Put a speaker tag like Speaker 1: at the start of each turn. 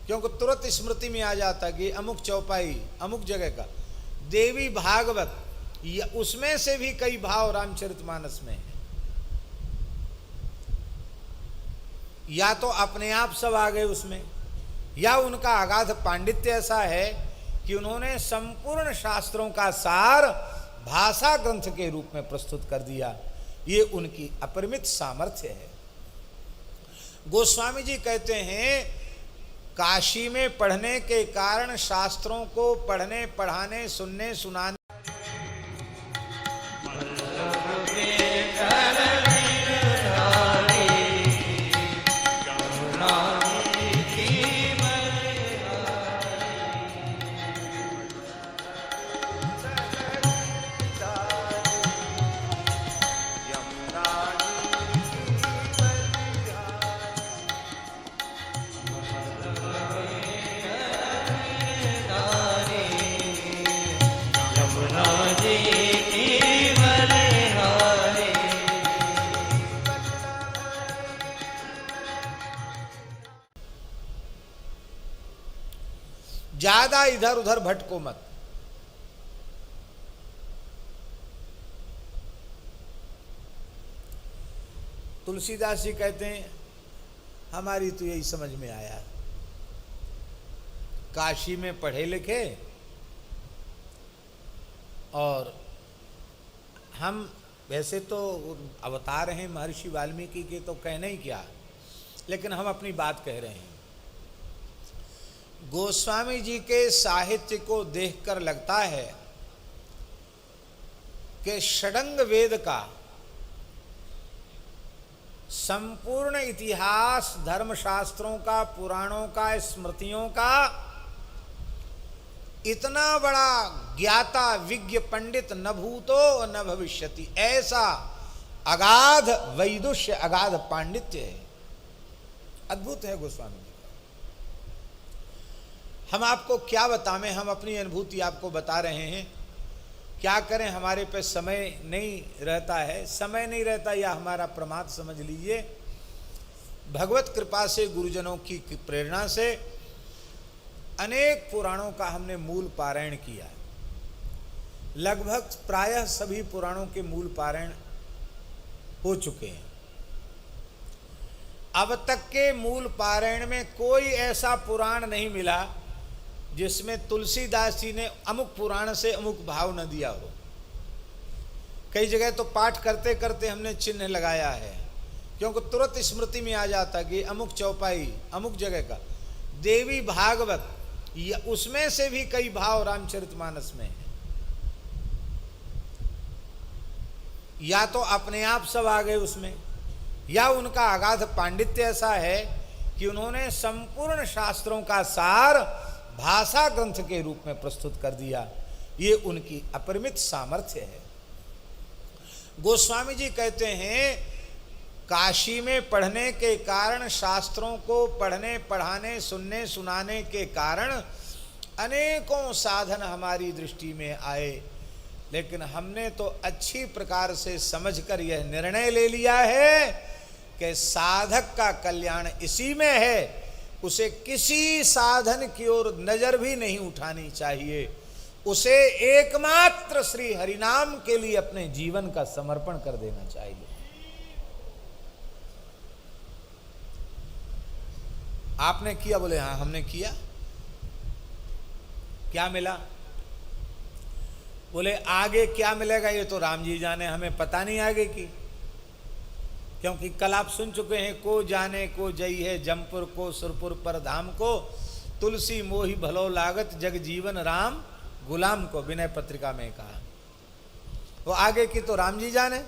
Speaker 1: क्योंकि तुरंत स्मृति में आ जाता कि अमुक चौपाई अमुक जगह का देवी भागवत, उसमें से भी कई भाव रामचरितमानस में है। या तो अपने आप सब आ गए उसमें, या उनका अगाध पांडित्य ऐसा है कि उन्होंने संपूर्ण शास्त्रों का सार भाषा ग्रंथ के रूप में प्रस्तुत कर दिया। ये उनकी अपरिमित सामर्थ्य है। गोस्वामी जी कहते हैं काशी में पढ़ने के कारण शास्त्रों को पढ़ने पढ़ाने सुनने सुनाने ज्यादा इधर उधर भटको मत। तुलसीदास जी कहते हैं हमारी तो यही समझ में आया, काशी में पढ़े लिखे और हम वैसे तो अवतार हैं महर्षि वाल्मीकि के, तो कहने ही क्या, लेकिन हम अपनी बात कह रहे हैं। गोस्वामी जी के साहित्य को देखकर लगता है कि षडंग वेद का संपूर्ण इतिहास, धर्मशास्त्रों का, पुराणों का, स्मृतियों का इतना बड़ा ज्ञाता विज्ञ पंडित न भूतो न भविष्यति, ऐसा अगाध वैदुष्य, अगाध पांडित्य है। अद्भुत है गोस्वामी जी। हम आपको क्या बताएं, हम अपनी अनुभूति आपको बता रहे हैं। क्या करें, हमारे पे समय नहीं रहता है, समय नहीं रहता या हमारा प्रमाद समझ लीजिए। भगवत कृपा से, गुरुजनों की प्रेरणा से अनेक पुराणों का हमने मूल पारायण किया। लगभग प्रायः सभी पुराणों के मूल पारायण हो चुके हैं। अब तक के मूल पारायण में कोई ऐसा पुराण नहीं मिला जिसमें तुलसीदास जी ने अमुक पुराण से अमुक भाव न दिया हो। कई जगह तो पाठ करते करते हमने चिन्ह लगाया है, क्योंकि तुरंत स्मृति में आ जाता कि अमुक चौपाई अमुक जगह का देवी भागवत, उसमें से भी कई भाव रामचरितमानस में है। या तो अपने आप सब आ गए उसमें, या उनका अगाध पांडित्य ऐसा है कि उन्होंने संपूर्ण शास्त्रों का सार भाषा ग्रंथ के रूप में प्रस्तुत कर दिया। ये उनकी अपरिमित सामर्थ्य है। गोस्वामी जी कहते हैं काशी में पढ़ने के कारण, शास्त्रों को पढ़ने पढ़ाने सुनने सुनाने के कारण अनेकों साधन हमारी दृष्टि में आए, लेकिन हमने तो अच्छी प्रकार से समझकर यह निर्णय ले लिया है कि साधक का कल्याण इसी में है, उसे किसी साधन की ओर नजर भी नहीं उठानी चाहिए। उसे एकमात्र श्री हरिनाम के लिए अपने जीवन का समर्पण कर देना चाहिए। आपने किया? बोले हाँ हमने किया। क्या मिला? बोले आगे क्या मिलेगा ये तो राम जी जाने, हमें पता नहीं आगे की, क्योंकि कल आप सुन चुके हैं, को जाने को जई है जमपुर को सुरपुर पर धाम को, तुलसी मोहि भलो लागत जग जीवन राम गुलाम को, विनय पत्रिका में कहा। वो आगे की तो राम जी जाने।